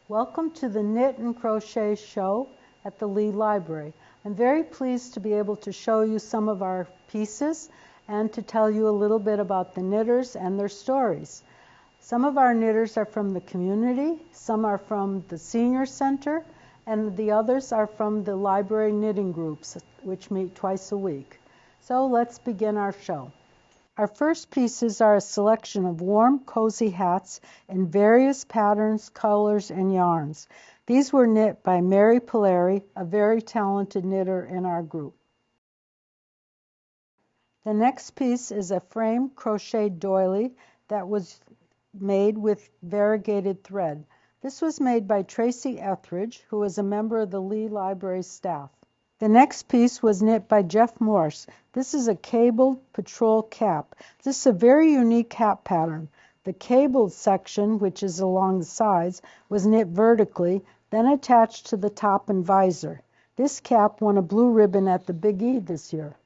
Welcome to the Knit and Crochet show at the Lee Library. I'm very pleased to be able to show you some of our pieces and to tell you a little bit about the knitters and their stories. Some of our knitters are from the community, some are from the senior center, and the others are from the library knitting groups, which meet twice a week. So let's begin our show. Our first pieces are a selection of warm, cozy hats in various patterns, colors, and yarns. These were knit by Mary Polari, a very talented knitter in our group. The next piece is a frame crocheted doily that was made with variegated thread. This was made by Tracy Etheridge, who is a member of the Lee Library staff. The next piece was knit by Jeff Morse. This is a cabled patrol cap. This is a very unique cap pattern. The cabled section, which is along the sides, was knit vertically, then attached to the top and visor. This cap won a blue ribbon at the Big E this year.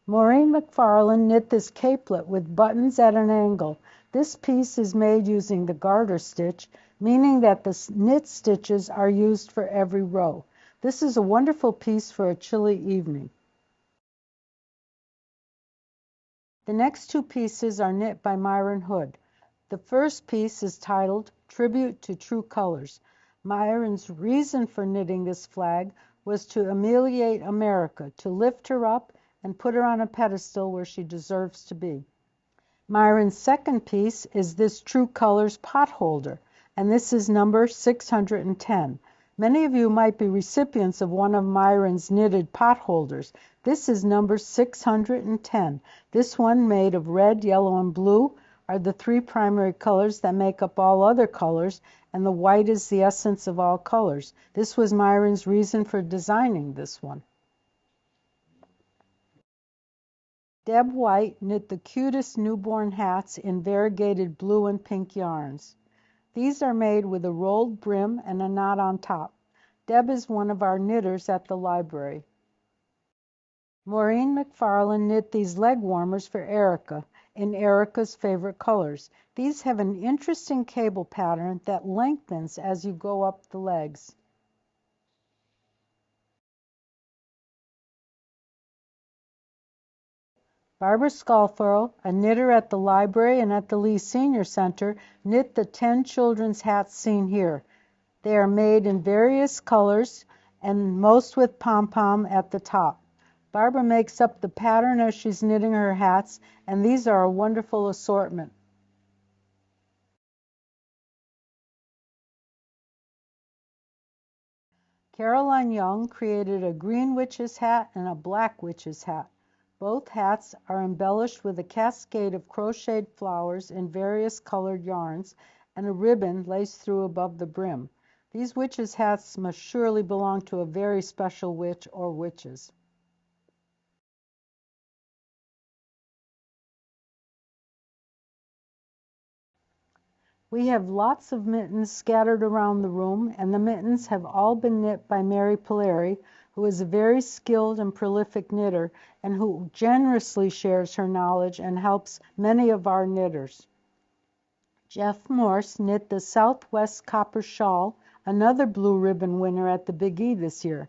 Maureen McFarland knit this capelet with buttons at an angle. This piece is made using the garter stitch, meaning that the knit stitches are used for every row. This is a wonderful piece for a chilly evening. The next two pieces are knit by Myron Hood. The first piece is titled Tribute to True Colors. Myron's reason for knitting this flag was to ameliorate America, to lift her up and put her on a pedestal where she deserves to be. Myron's second piece is this True Colors pot holder, and this is number 610. Many of you might be recipients of one of Myron's knitted pot holders. This is number 610. This one, made of red, yellow, and blue, are the three primary colors that make up all other colors, and the white is the essence of all colors. This was Myron's reason for designing this one. Deb White knit the cutest newborn hats in variegated blue and pink yarns. These are made with a rolled brim and a knot on top. Deb is one of our knitters at the library. Maureen McFarland knit these leg warmers for Erica in Erica's favorite colors. These have an interesting cable pattern that lengthens as you go up the legs. Barbara Scalfaro, a knitter at the library and at the Lee Senior Center, knit the 10 children's hats seen here. They are made in various colors and most with pom-pom at the top. Barbara makes up the pattern as she's knitting her hats, and these are a wonderful assortment. Caroline Young created a green witch's hat and a black witch's hat. Both hats are embellished with a cascade of crocheted flowers in various colored yarns and a ribbon laced through above the brim. These witches' hats must surely belong to a very special witch or witches. We have lots of mittens scattered around the room, and the mittens have all been knit by Mary Polari, who is a very skilled and prolific knitter and who generously shares her knowledge and helps many of our knitters. Jeff Morse knit the Southwest Copper Shawl, another blue ribbon winner at the Big E this year.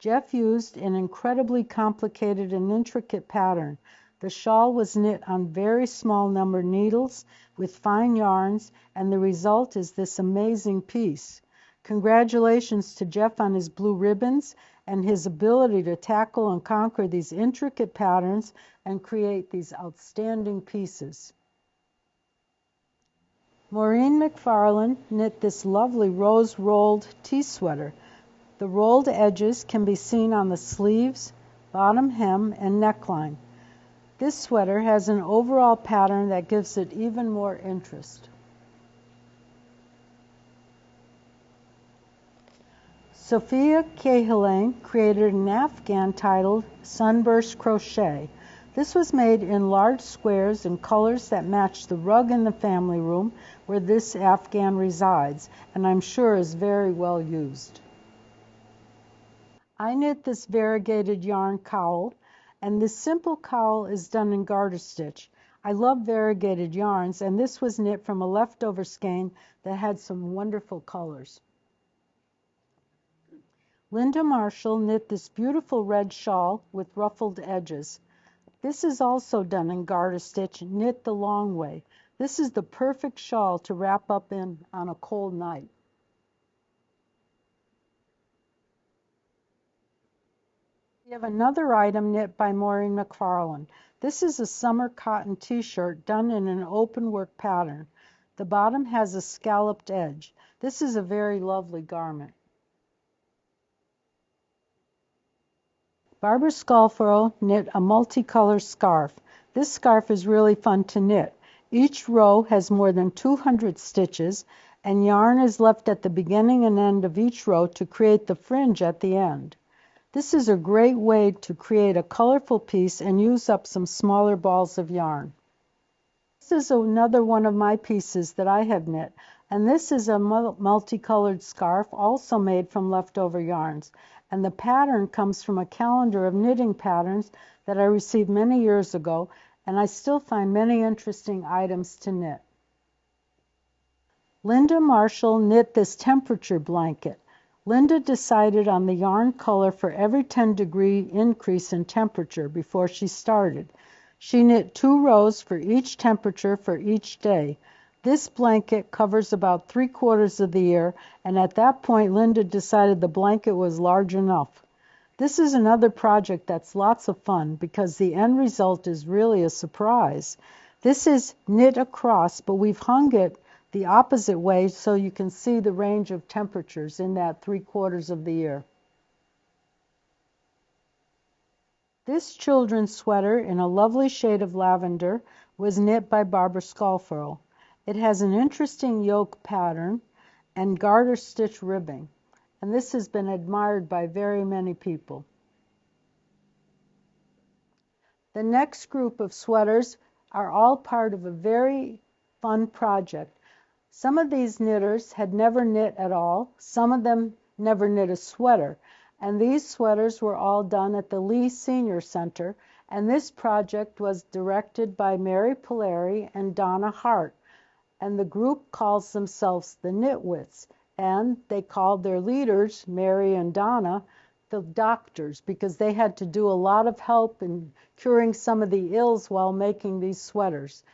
Jeff used an incredibly complicated and intricate pattern. The shawl was knit on very small number needles with fine yarns, and the result is this amazing piece. Congratulations to Jeff on his blue ribbons and his ability to tackle and conquer these intricate patterns and create these outstanding pieces. Maureen McFarland knit this lovely rose-rolled tea sweater. The rolled edges can be seen on the sleeves, bottom hem, and neckline. This sweater has an overall pattern that gives it even more interest. Sophia Cahillane created an afghan titled Sunburst Crochet. This was made in large squares in colors that match the rug in the family room where this afghan resides, and I'm sure is very well used. I knit this variegated yarn cowl, and this simple cowl is done in garter stitch. I love variegated yarns, and this was knit from a leftover skein that had some wonderful colors. Linda Marshall knit this beautiful red shawl with ruffled edges. This is also done in garter stitch, knit the long way. This is the perfect shawl to wrap up in on a cold night. We have another item knit by Maureen McFarlane. This is a summer cotton t-shirt done in an open work pattern. The bottom has a scalloped edge. This is a very lovely garment. Barbara Scalfaro knit a multicolor scarf. This scarf is really fun to knit. Each row has more than 200 stitches, and yarn is left at the beginning and end of each row to create the fringe at the end. This is a great way to create a colorful piece and use up some smaller balls of yarn. This is another one of my pieces that I have knit, and this is a multicolored scarf also made from leftover yarns, and the pattern comes from a calendar of knitting patterns that I received many years ago, and I still find many interesting items to knit. Linda Marshall knit this temperature blanket. Linda decided on the yarn color for every 10-degree increase in temperature before she started. She knit 2 rows for each temperature for each day. This blanket covers about 3/4 of the year, and at that point Linda decided the blanket was large enough. This is another project that's lots of fun because the end result is really a surprise. This is knit across, but we've hung it the opposite way so you can see the range of temperatures in that 3/4 of the year. This children's sweater in a lovely shade of lavender was knit by Barbara Scalfaro. It has an interesting yoke pattern and garter stitch ribbing, and this has been admired by very many people. The next group of sweaters are all part of a very fun project. Some of these knitters had never knit at all. Some of them never knit a sweater. And these sweaters were all done at the Lee Senior Center. And this project was directed by Mary Polari and Donna Hart. And the group calls themselves the Knitwits. And they called their leaders, Mary and Donna, the doctors, because they had to do a lot of help in curing some of the ills while making these sweaters.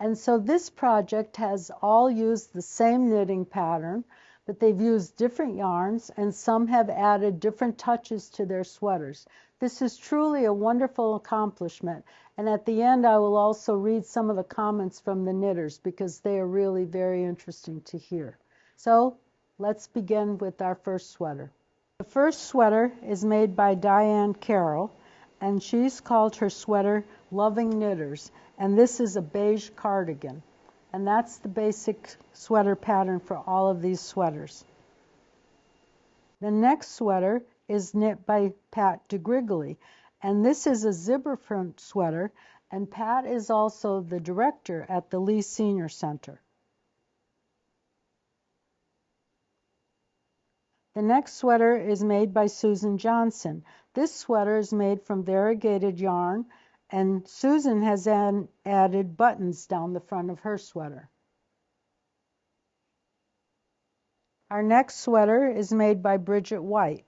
And so this project has all used the same knitting pattern, but they've used different yarns, and some have added different touches to their sweaters. This is truly a wonderful accomplishment, and at the end I will also read some of the comments from the knitters because they are really very interesting to hear. So let's begin with our first sweater. The first sweater is made by Diane Carroll, and she's called her sweater Loving Knitters, and this is a beige cardigan, and that's the basic sweater pattern for all of these sweaters. The next sweater is knit by Pat DeGrigley, and this is a zipper front sweater, and Pat is also the director at the Lee Senior Center. The next sweater is made by Susan Johnson. This sweater is made from variegated yarn, and Susan has added buttons down the front of her sweater. Our next sweater is made by Bridget White,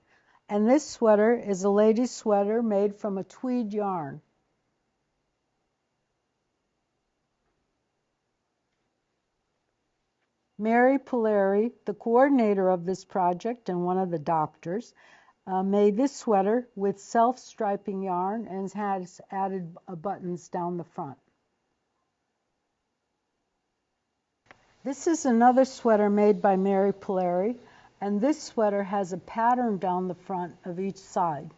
and this sweater is a lady's sweater made from a tweed yarn. Mary Polari, the coordinator of this project and one of the doctors, made this sweater with self-striping yarn and has added buttons down the front. This is another sweater made by Mary Polari, and this sweater has a pattern down the front of each side.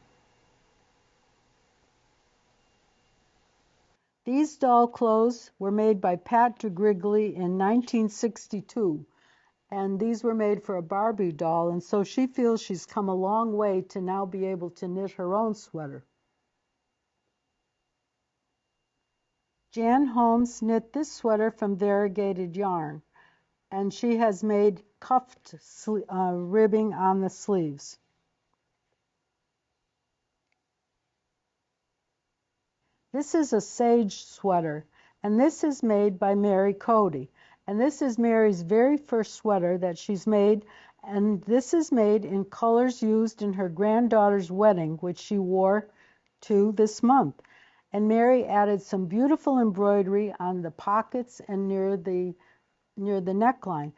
These doll clothes were made by Pat DeGrigley in 1962, and these were made for a Barbie doll, and so she feels she's come a long way to now be able to knit her own sweater. Jan Holmes knit this sweater from variegated yarn, and she has made cuffed ribbing on the sleeves. This is a sage sweater, And this is made by Mary Cody. And this is Mary's very first sweater that she's made, and this is made in colors used in her granddaughter's wedding, which she wore to this month. And Mary added some beautiful embroidery on the pockets and near the neckline.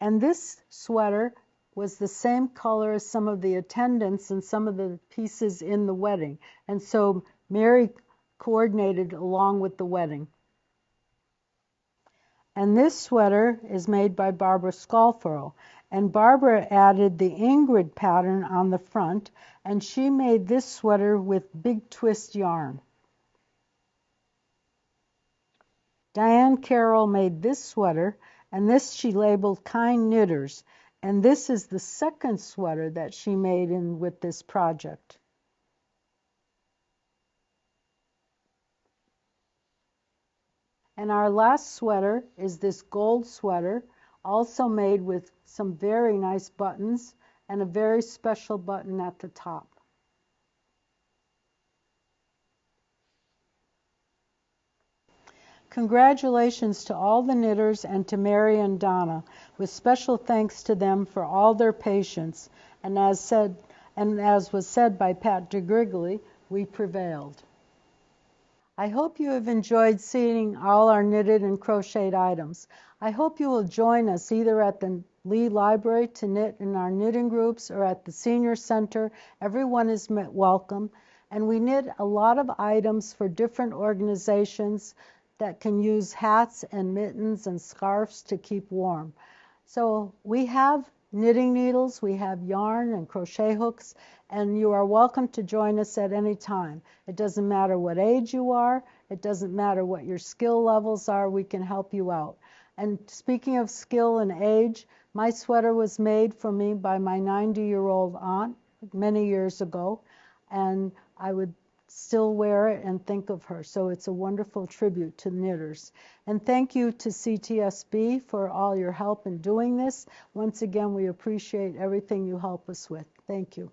And this sweater was the same color as some of the attendants and some of the pieces in the wedding. And so Mary coordinated along with the wedding. And this sweater is made by Barbara Scalfaro. And Barbara added the Ingrid pattern on the front, and she made this sweater with big twist yarn. Diane Carroll made this sweater, and this she labeled Kind Knitters. And this is the second sweater that she made with this project. And our last sweater is this gold sweater, also made with some very nice buttons and a very special button at the top. Congratulations to all the knitters and to Mary and Donna, with special thanks to them for all their patience. And as was said by Pat DeGrigley, we prevailed. I hope you have enjoyed seeing all our knitted and crocheted items. I hope you will join us either at the Lee Library to knit in our knitting groups or at the Senior Center. Everyone is welcome. And we knit a lot of items for different organizations that can use hats and mittens and scarves to keep warm. So we have knitting needles, we have yarn and crochet hooks, and you are welcome to join us at any time. It doesn't matter what age you are, it doesn't matter what your skill levels are, we can help you out. And speaking of skill and age, my sweater was made for me by my 90-year-old aunt many years ago, and I would still wear it and think of her. So it's a wonderful tribute to knitters. And thank you to CTSB for all your help in doing this. Once again, we appreciate everything you help us with. Thank you.